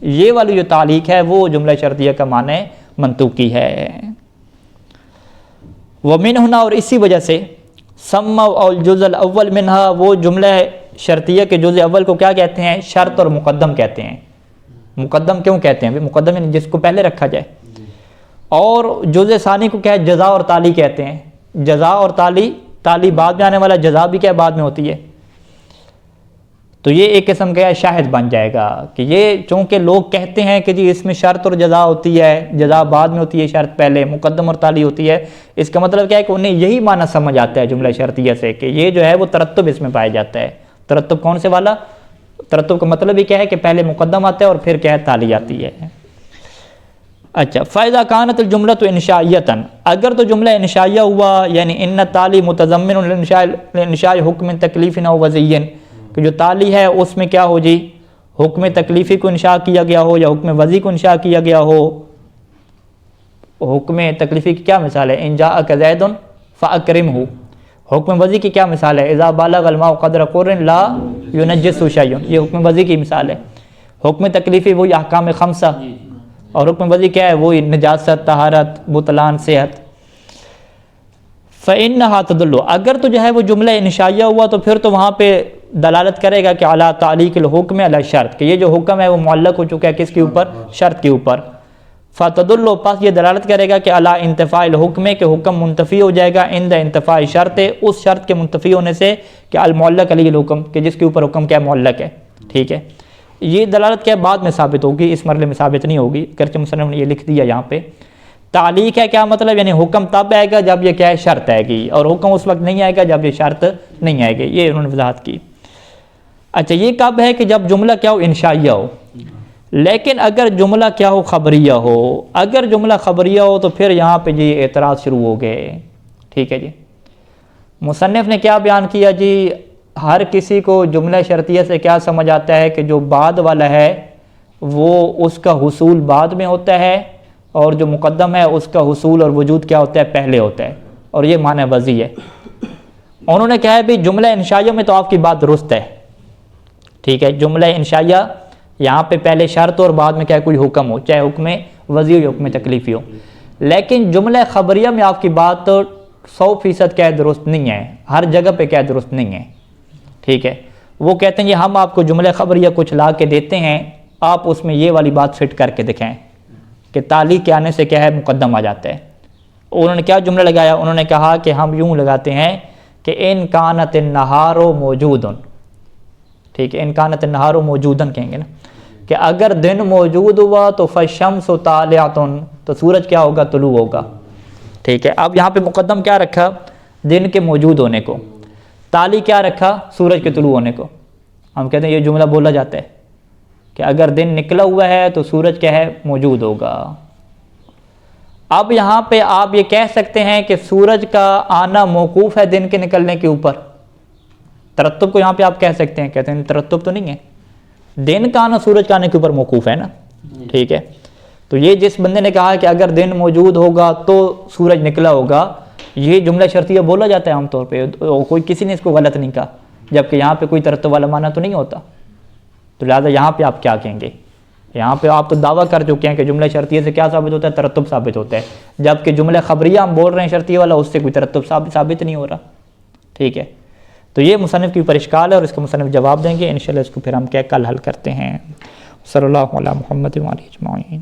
A: یہ والی جو تعلیق ہے وہ جملہ شرطیہ کا معنی منطوقی ہے۔ ومن ہنا، اور اسی وجہ سے سموا الجزء الاول منہا، وہ جملہ شرطیہ کے جزء اول کو کیا کہتے ہیں؟ شرط اور مقدم کہتے ہیں۔ مقدم کیوں کہتے ہیں؟ مقدم یعنی جس کو پہلے رکھا جائے، اور جزء ثانی کو کیا ہے؟ جزا اور تالی کہتے ہیں۔ جزا اور تالی بعد میں آنے والا، جزا بھی کیا بعد میں ہوتی ہے، تو یہ ایک قسم کا شاہد بن جائے گا کہ یہ چونکہ لوگ کہتے ہیں کہ جی اس میں شرط اور جزا ہوتی ہے، جزا بعد میں ہوتی ہے، شرط پہلے، مقدم اور تالی ہوتی ہے، اس کا مطلب کیا ہے کہ انہیں یہی معنی سمجھ آتا ہے جملہ شرطیہ سے کہ یہ جو ہے وہ ترتب اس میں پایا جاتا ہے۔ ترتب کون سے والا؟ ترتب کا مطلب یہ کیا ہے کہ پہلے مقدم آتا ہے اور پھر کیا ہے؟ تالی آتی ہے۔ اچھا، فَإِذَا كَانَتِ الْجُمْلَةُ إِنْشَائِيَّةً، اگر تو جملہ انشائیہ ہوا، یعنی ان تالی متضمن لانشاء حکم تکلیف او وضعی، کہ جو تالی ہے اس میں کیا ہو جی؟ حکم تکلیفی کو انشاء کیا گیا ہو یا حکم وضعی کو انشاء کیا گیا ہو۔ حکم تکلیفی کی کیا مثال ہے؟ ان جاءک زید فاکرمہ۔ حکم وضعی کی کیا مثال ہے؟ اذا بالغ الماء قدر قر لا ينجس شیء، یہ حکم وضعی کی مثال ہے۔ حکم تکلیفی وہی احکام خمسہ، اور حکم وضعی کیا ہے؟ وہی نجاست، طہارت، بطلان، صحت۔ فإنها تدل، اگر تو جو ہے وہ جملہ انشائیہ ہوا تو پھر تو وہاں پہ دلالت کرے گا کہ علی تعلیق الحکم علی شرط، کہ یہ جو حکم ہے وہ معلق ہو چکا ہے کس کے اوپر؟ شرط کے اوپر۔ فتدل، پس یہ دلالت کرے گا کہ علی انتفاء الحکم، کہ حکم منتفی ہو جائے گا عند انتفاء شرط، اس شرط کے منتفی ہونے سے کہ المعلق علی الحکم، کہ جس کے اوپر حکم کیا معلق ہے، ٹھیک ہے۔ یہ دلالت کیا بعد میں ثابت ہوگی، اس مرحلے میں ثابت نہیں ہوگی، اگرچہ مصنف نے یہ لکھ دیا یہاں پہ۔ تعلیق ہے کیا مطلب؟ یعنی حکم تب آئے گا جب یہ کیا ہے؟ شرط آئے گی، اور حکم اس وقت نہیں آئے گا جب یہ شرط نہیں آئے گی، یہ انہوں نے وضاحت کی۔ اچھا، یہ کب ہے کہ جب جملہ کیا ہو؟ انشائیہ ہو۔ لیکن اگر جملہ کیا ہو خبریہ ہو، اگر جملہ خبریہ ہو تو پھر یہاں پہ جی اعتراض شروع ہو گئے. ٹھیک ہے جی، مصنف نے کیا بیان کیا جی، ہر کسی کو جملہ شرطیہ سے کیا سمجھ آتا ہے کہ جو بعد والا ہے وہ اس کا حصول بعد میں ہوتا ہے، اور جو مقدم ہے اس کا حصول اور وجود کیا ہوتا ہے، پہلے ہوتا ہے، اور یہ معنی وضعی ہے. انہوں نے کہا ہے بھی جملہ انشائیہ میں تو آپ کی بات درست ہے. ٹھیک ہے، جملہ انشائیہ یہاں پہ پہلے شرط اور بعد میں کیا کوئی حکم ہو، چاہے حکم وضعی ہو حکم تکلیفی ہو. لیکن جملہ خبریہ میں آپ کی بات 100% کیا درست نہیں ہے، ہر جگہ پہ کیا درست نہیں ہے. ٹھیک ہے، وہ کہتے ہیں یہ ہم آپ کو جملہ خبریہ کچھ لا کے دیتے ہیں، آپ اس میں یہ والی بات فٹ کر کے دکھائیں کہ تعلیق کے آنے سے کیا ہے مقدم آ جاتا ہے. انہوں نے کیا جملہ لگایا، انہوں نے کہا کہ ہم یوں لگاتے ہیں کہ ان کانت النہار موجودن. ٹھیک ہے، ان کانت النہار موجودن کہیں گے نا، کہ اگر دن موجود ہوا تو فالشمس طالعۃ، تو سورج کیا ہوگا، طلوع ہوگا. ٹھیک ہے، اب یہاں پہ مقدم کیا رکھا، دن کے موجود ہونے کو، تالی کیا رکھا، سورج کے طلوع ہونے کو. ہم کہتے ہیں یہ جملہ بولا جاتا ہے کہ اگر دن نکلا ہوا ہے تو سورج کیا ہے، موجود ہوگا. اب یہاں پہ آپ یہ کہہ سکتے ہیں کہ سورج کا آنا موقوف ہے دن کے نکلنے کے اوپر، ترتب کو یہاں پہ آپ کہہ سکتے ہیں. کہتے ہیں ترتب تو نہیں ہے، دن کا آنا سورج کا آنے کے اوپر موقوف ہے نا. ٹھیک ہے، تو یہ جس بندے نے کہا کہ اگر دن موجود ہوگا تو سورج نکلا ہوگا، یہ جملہ شرطیہ بولا جاتا ہے عام طور پہ، کوئی کسی نے اس کو غلط نہیں کہا، جبکہ یہاں پہ کوئی ترتب والا معنی تو نہیں ہوتا. تو لہٰذا یہاں پہ آپ کیا کہیں گے، یہاں پہ آپ تو دعویٰ کر چکے ہیں کہ جملہ شرطیہ سے کیا ثابت ہوتا ہے، ترتب ثابت ہوتا ہے، جبکہ جملہ خبریہ ہم بول رہے ہیں شرطیہ والا، اس سے کوئی ترتب ثابت نہیں ہو رہا. ٹھیک ہے، تو یہ مصنف کی اوپر اشکال ہے اور اس کا مصنف جواب دیں گے انشاءاللہ. اس کو پھر ہم کیا کل حل کرتے ہیں. صلی اللہ علیہ محمد و آلہ اجمعین.